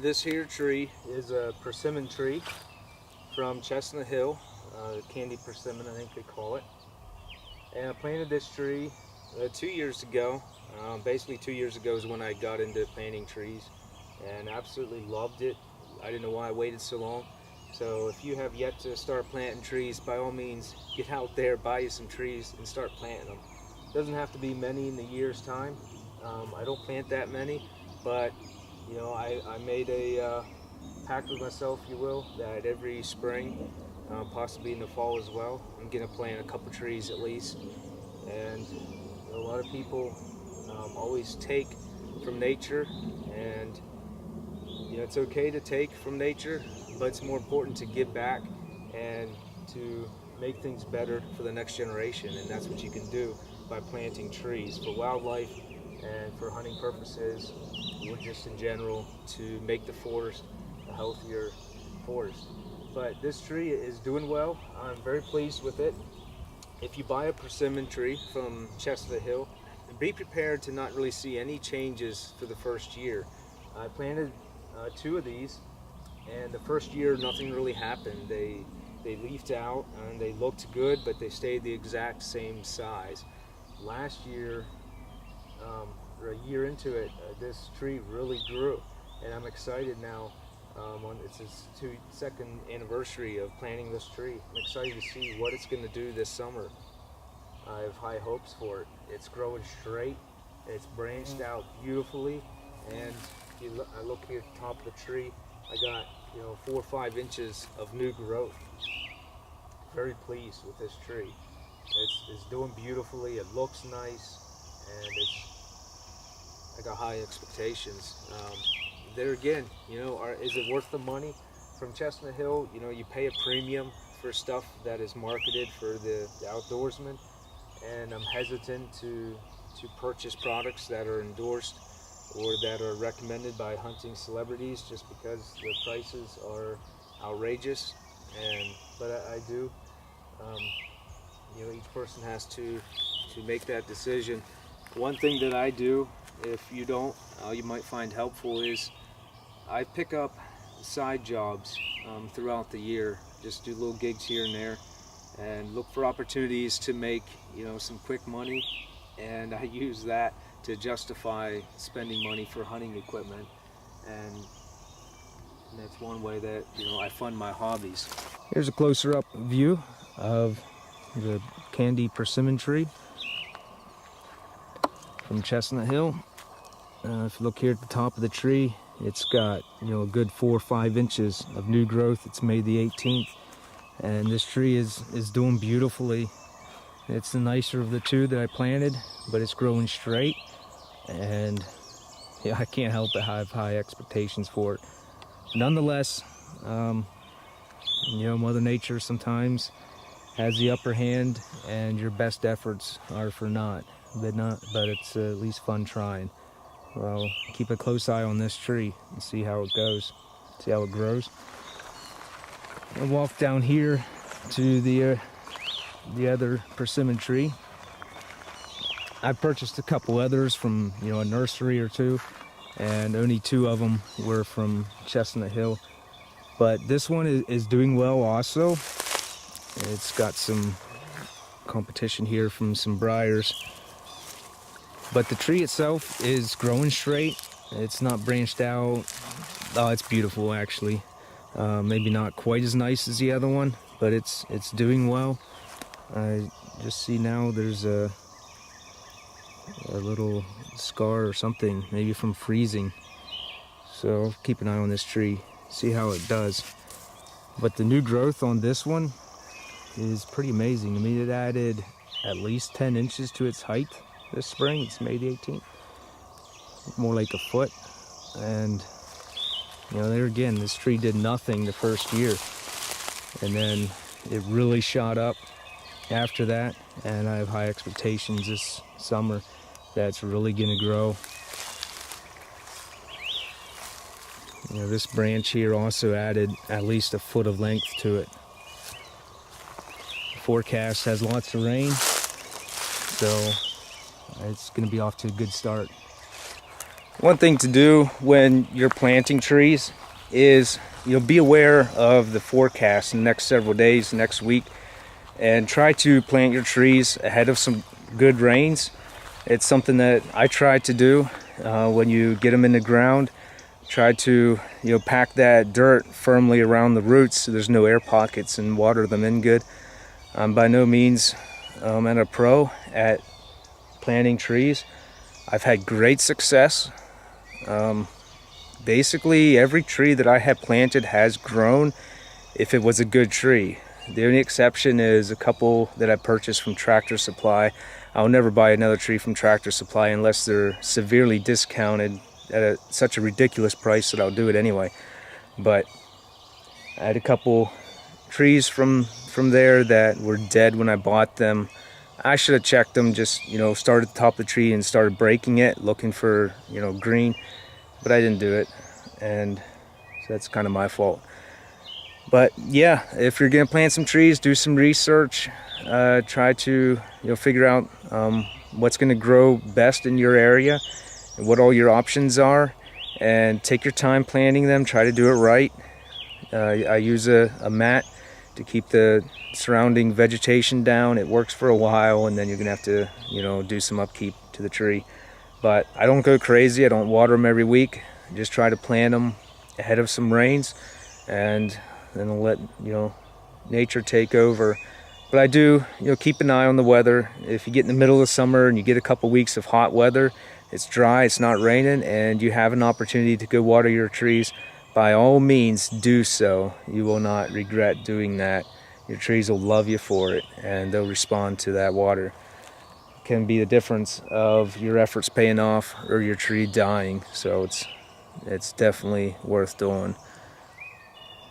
This here tree is a persimmon tree from Chestnut Hill, Candy Persimmon I think they call it. And I planted this tree 2 years ago. Basically 2 years ago is when I got into planting trees and absolutely loved it. I didn't know why I waited so long. So if you have yet to start planting trees, by all means get out there, buy you some trees and start planting them. Doesn't have to be many in a year's time. I don't plant that many, but you know, I made a pact with myself, if you will, that every spring, possibly in the fall as well, I'm gonna plant a couple trees at least. And you know, a lot of people always take from nature, and you know, it's okay to take from nature, but it's more important to give back and to make things better for the next generation. And that's what you can do by planting trees for wildlife and for hunting purposes, or just in general to make the forest a healthier forest. But this tree is doing well. I'm very pleased with it. If you buy a persimmon tree from Chestnut Hill, be prepared to not really see any changes for the first year. I planted 2 of these, and the first year nothing really happened. They leafed out and they looked good, but they stayed the exact same size. Last year, or a year into it, this tree really grew, and I'm excited now. It's its second anniversary of planting this tree. I'm excited to see what it's going to do this summer. I have high hopes for it. It's growing straight, it's branched out beautifully, and I look here at the top of the tree, I got 4 or 5 inches of new growth. Very pleased with this tree. It's doing beautifully, it looks nice, and I got high expectations. There again, is it worth the money? From Chestnut Hill, you pay a premium for stuff that is marketed for the outdoorsman, and I'm hesitant to purchase products that are endorsed or that are recommended by hunting celebrities just because the prices are outrageous. But I do. Each person has to make that decision. One thing that I do, if you don't, you might find helpful, is I pick up side jobs throughout the year. Just do little gigs here and there, and look for opportunities to make some quick money, and I use that to justify spending money for hunting equipment, and that's one way that I fund my hobbies. Here's a closer up view of the Candy Persimmon tree from Chestnut Hill. If you look here at the top of the tree, it's got a good 4 or 5 inches of new growth. It's May the 18th, and this tree is doing beautifully. It's the nicer of the 2 that I planted, but it's growing straight, and yeah, I can't help but have high expectations for it. Nonetheless, Mother Nature sometimes has the upper hand, and your best efforts are for naught. But it's at least fun trying. Well, keep a close eye on this tree and see how it goes, see how it grows. I'll walk down here to the other persimmon tree. I purchased a couple others from a nursery or 2, and only 2 of them were from Chestnut Hill. But this one is doing well also. It's got some competition here from some briars. But the tree itself is growing straight. It's not branched out. Oh, it's beautiful actually. Maybe not quite as nice as the other one, but it's doing well. I just see now there's a little scar or something, maybe from freezing. So keep an eye on this tree, see how it does. But the new growth on this one is pretty amazing. I mean, it added at least 10 inches to its height this spring. It's May the 18th. More like a foot. And there again, this tree did nothing the first year, and then it really shot up after that, and I have high expectations this summer that's really gonna grow. This branch here also added at least a foot of length to it. The forecast has lots of rain, so it's gonna be off to a good start. One thing to do when you're planting trees is be aware of the forecast in the next several days, next week, and try to plant your trees ahead of some good rains. It's something that I try to do when you get them in the ground. Try to pack that dirt firmly around the roots so there's no air pockets, and water them in good. I'm by no means a pro at planting trees. I've had great success. Basically every tree that I have planted has grown if it was a good tree. The only exception is a couple that I purchased from Tractor Supply. I'll never buy another tree from Tractor Supply unless they're severely discounted at such a ridiculous price that I'll do it anyway. But I had a couple trees from there that were dead when I bought them. I should have checked them, just started at the top of the tree and started breaking it, looking for green, but I didn't do it, and so that's kind of my fault. But yeah, if you're gonna plant some trees, do some research. Try to figure out what's gonna grow best in your area and what all your options are, and take your time planting them. Try to do it right. I use a mat to keep the surrounding vegetation down. It works for a while, and then you're gonna have to do some upkeep to the tree. But I don't go crazy. I don't water them every week. I just try to plant them ahead of some rains, and then I'll let nature take over. But I do keep an eye on the weather. If you get in the middle of summer and you get a couple weeks of hot weather, it's dry, it's not raining, and you have an opportunity to go water your trees, by all means do so. You will not regret doing that. Your trees will love you for it, and they'll respond to that water. It can be the difference of your efforts paying off or your tree dying, so it's definitely worth doing.